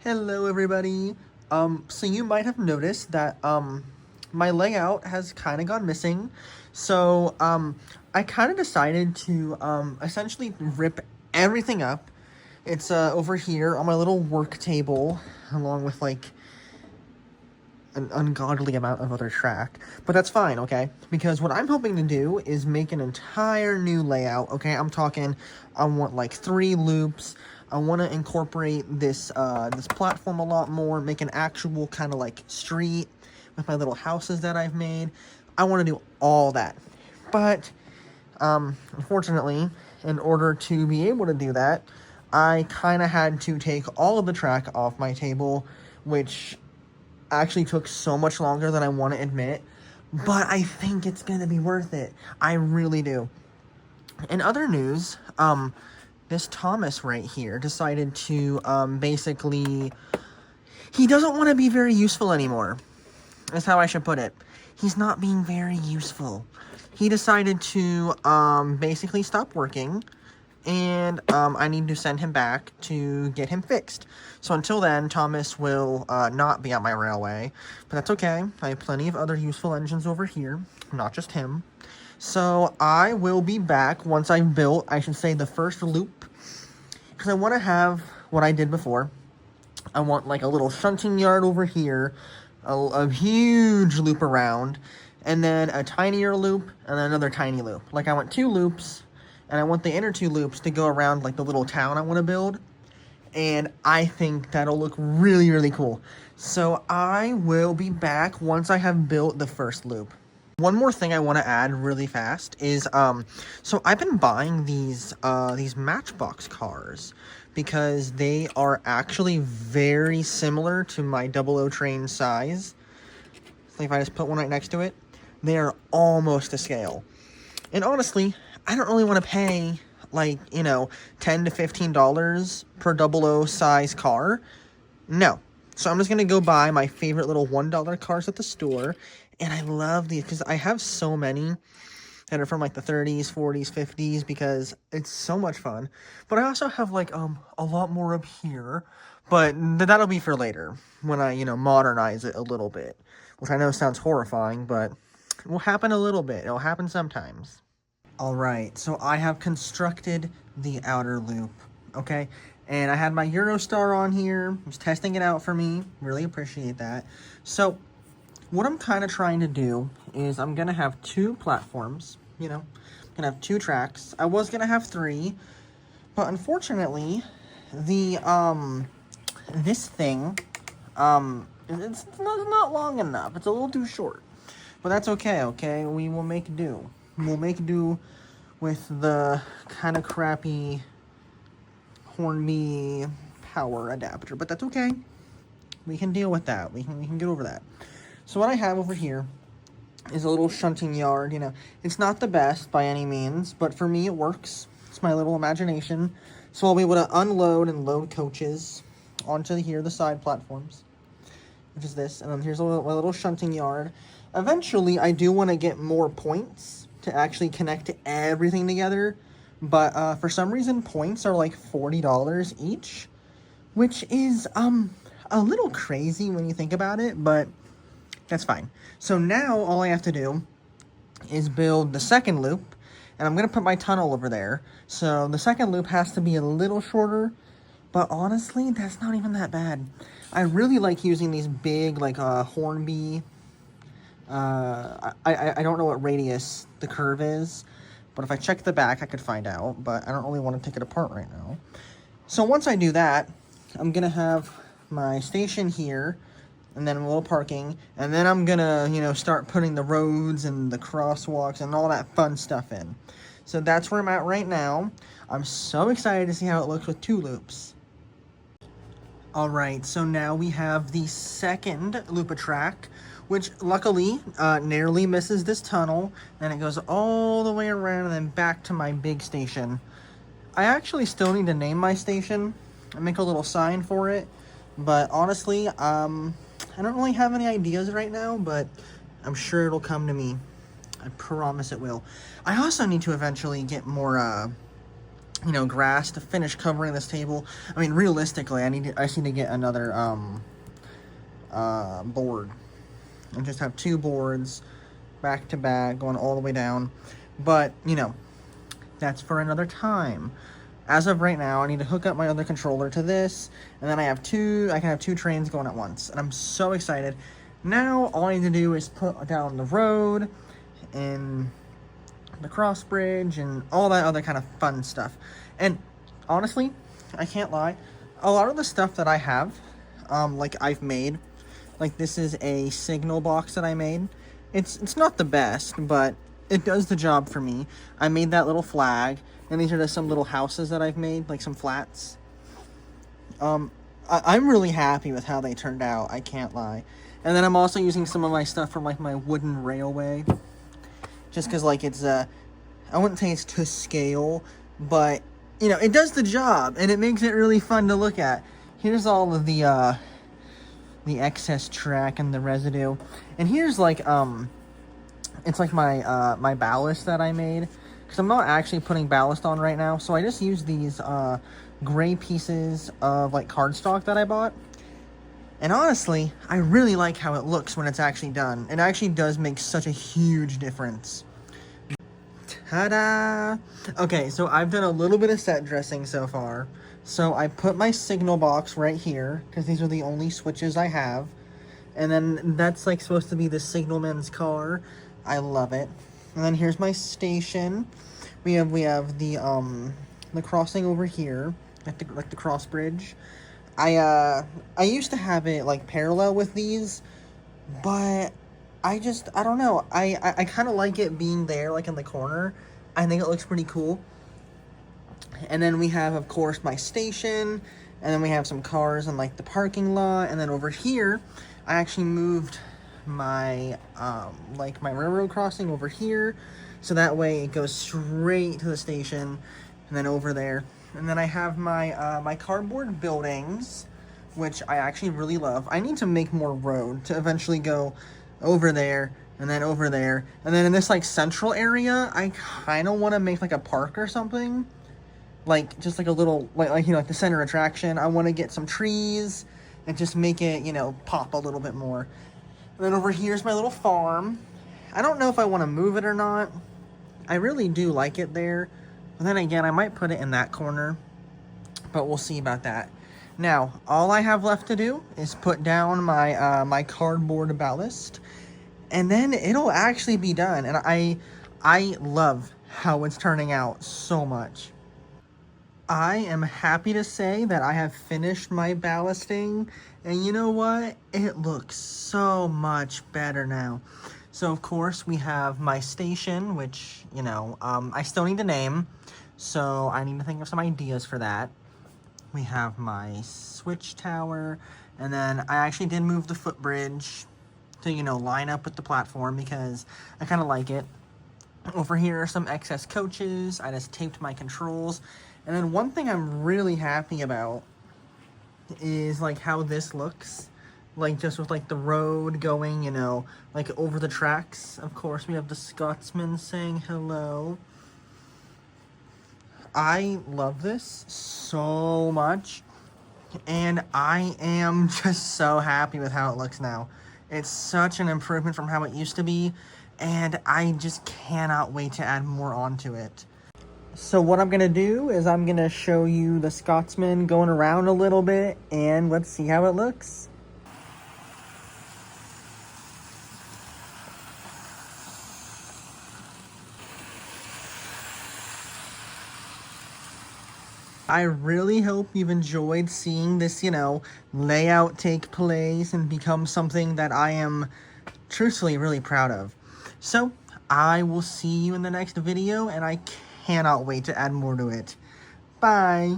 Hello everybody. So you might have noticed that my layout has kind of gone missing. So I kind of decided to essentially rip everything up. It's over here on my little work table along with like an ungodly amount of other track. But that's fine, okay? Because what I'm hoping to do is make an entire new layout, okay? I'm talking, I want like 3 loops. I want to incorporate this this platform a lot more, make an actual kind of like street with my little houses that I've made. I want to do all that. But unfortunately, in order to be able to do that, I kind of had to take all of the track off my table, which actually took so much longer than I want to admit, but I think it's gonna be worth it. I really do. In other news, this Thomas right here decided to basically he doesn't want to be very useful anymore. That's how I should put it. He's not being very useful. He decided to basically stop working, and I need to send him back to get him fixed. So until then, Thomas will not be on my railway, but that's okay. I have plenty of other useful engines over here, not just him. So I will be back once I've built, I should say, the first loop, because I want to have what I did before. I want like a little shunting yard over here, a huge loop around, and then a tinier loop, and then another tiny loop. Like I want 2 loops, and I want the inner 2 loops to go around like the little town I want to build, and I think that'll look really, really cool. So I will be back once I have built the first loop. One more thing I want to add really fast is, so I've been buying these Matchbox cars because they are actually very similar to my 00 train size. So if I just put one right next to it, they are almost to scale. And honestly, I don't really want to pay like, $10 to $15 per 00 size car. No. So I'm just going to go buy my favorite little $1 cars at the store. And I love these because I have so many that are from like the 30s, 40s, 50s because it's so much fun. But I also have like a lot more up here. But that'll be for later when I, modernize it a little bit. Which I know sounds horrifying, but it will happen a little bit. It'll happen sometimes. Alright, so I have constructed the outer loop, okay? And I had my Eurostar on here, was testing it out for me, really appreciate that. So, what I'm kind of trying to do is I'm going to have 2 platforms, I'm going to have 2 tracks. I was going to have 3, but unfortunately, this thing, it's not long enough. It's a little too short. But that's okay? We will make do. We'll make do with the kind of crappy Hornby power adapter, but that's okay. We can deal with that. We can get over that. So what I have over here is a little shunting yard. It's not the best by any means, but for me it works. It's my little imagination. So I'll be able to unload and load coaches onto here, the side platforms, which is this. And then here's my little shunting yard. Eventually, I do want to get more points to actually connect everything together. But for some reason, points are like $40 each, which is a little crazy when you think about it, but that's fine. So now all I have to do is build the second loop, and I'm going to put my tunnel over there. So the second loop has to be a little shorter, but honestly, that's not even that bad. I really like using these big, like, Hornby. I don't know what radius the curve is, but if I check the back, I could find out, but I don't really want to take it apart right now. So once I do that, I'm going to have my station here, and then a little parking, and then I'm going to, start putting the roads and the crosswalks and all that fun stuff in. So that's where I'm at right now. I'm so excited to see how it looks with 2 loops. Alright, so now we have the second loop track, which luckily narrowly misses this tunnel, and it goes all the way around and then back to my big station. I actually still need to name my station and make a little sign for it, but honestly, I don't really have any ideas right now, but I'm sure it'll come to me. I promise it will. I also need to eventually get more you know, grass to finish covering this table. I mean, realistically, I just need to get another board and just have 2 boards back to back going all the way down. But, you know, that's for another time. As of right now, I need to hook up my other controller to this, and then I can have 2 trains going at once, and I'm so excited. Now, all I need to do is put down the road, and the cross bridge, and all that other kind of fun stuff. And, honestly, I can't lie, a lot of the stuff that I have, like, I've made, like, this is a signal box that I made. It's not the best, but it does the job for me. I made that little flag, and these are just some little houses that I've made, like some flats. I'm really happy with how they turned out, I can't lie. And then I'm also using some of my stuff from, like, my wooden railway. Just because, like, it's, I wouldn't say it's to scale, but, you know, it does the job, and it makes it really fun to look at. Here's all of the excess track and the residue. And here's, like, it's like my, my ballast that I made. Because I'm not actually putting ballast on right now, so I just use these, gray pieces of, like, cardstock that I bought. And honestly, I really like how it looks when it's actually done. It actually does make such a huge difference. Ta-da! Okay, so I've done a little bit of set dressing so far. So I put my signal box right here, because these are the only switches I have. And then that's, like, supposed to be the signalman's car. I love it. And then here's my station. We have the crossing over here, like the cross bridge. I used to have it, like, parallel with these, but I don't know. I kind of like it being there, like, in the corner. I think it looks pretty cool. And then we have, of course, my station, and then we have some cars in, like, the parking lot, and then over here, I actually moved my, like, my railroad crossing over here, so that way it goes straight to the station, and then over there. And then I have my, my cardboard buildings, which I actually really love. I need to make more road to eventually go over there, and then over there. And then in this, like, central area, I kind of want to make, like, a park or something. Like, just, like, a little, like, you know, like, the center attraction. I want to get some trees and just make it, you know, pop a little bit more. And then over here's my little farm. I don't know if I want to move it or not. I really do like it there. But then again, I might put it in that corner. But we'll see about that. Now, all I have left to do is put down my my cardboard ballast. And then it'll actually be done. And I love how it's turning out so much. I am happy to say that I have finished my ballasting. And you know what? It looks so much better now. So, of course, we have my station, which, you know, I still need a name. So, I need to think of some ideas for that. We have my switch tower. And then I actually did move the footbridge to, you know, line up with the platform because I kind of like it. Over here are some excess coaches. I just taped my controls. And then one thing I'm really happy about is, like, how this looks. Like, just with, like, the road going, you know, like, over the tracks. Of course, we have the Scotsman saying hello. I love this so much. And I am just so happy with how it looks now. It's such an improvement from how it used to be. And I just cannot wait to add more onto it. So what I'm going to do is I'm going to show you the Scotsman going around a little bit. And let's see how it looks. I really hope you've enjoyed seeing this, you know, layout take place and become something that I am truthfully really proud of. So, I will see you in the next video, and I cannot wait to add more to it. Bye!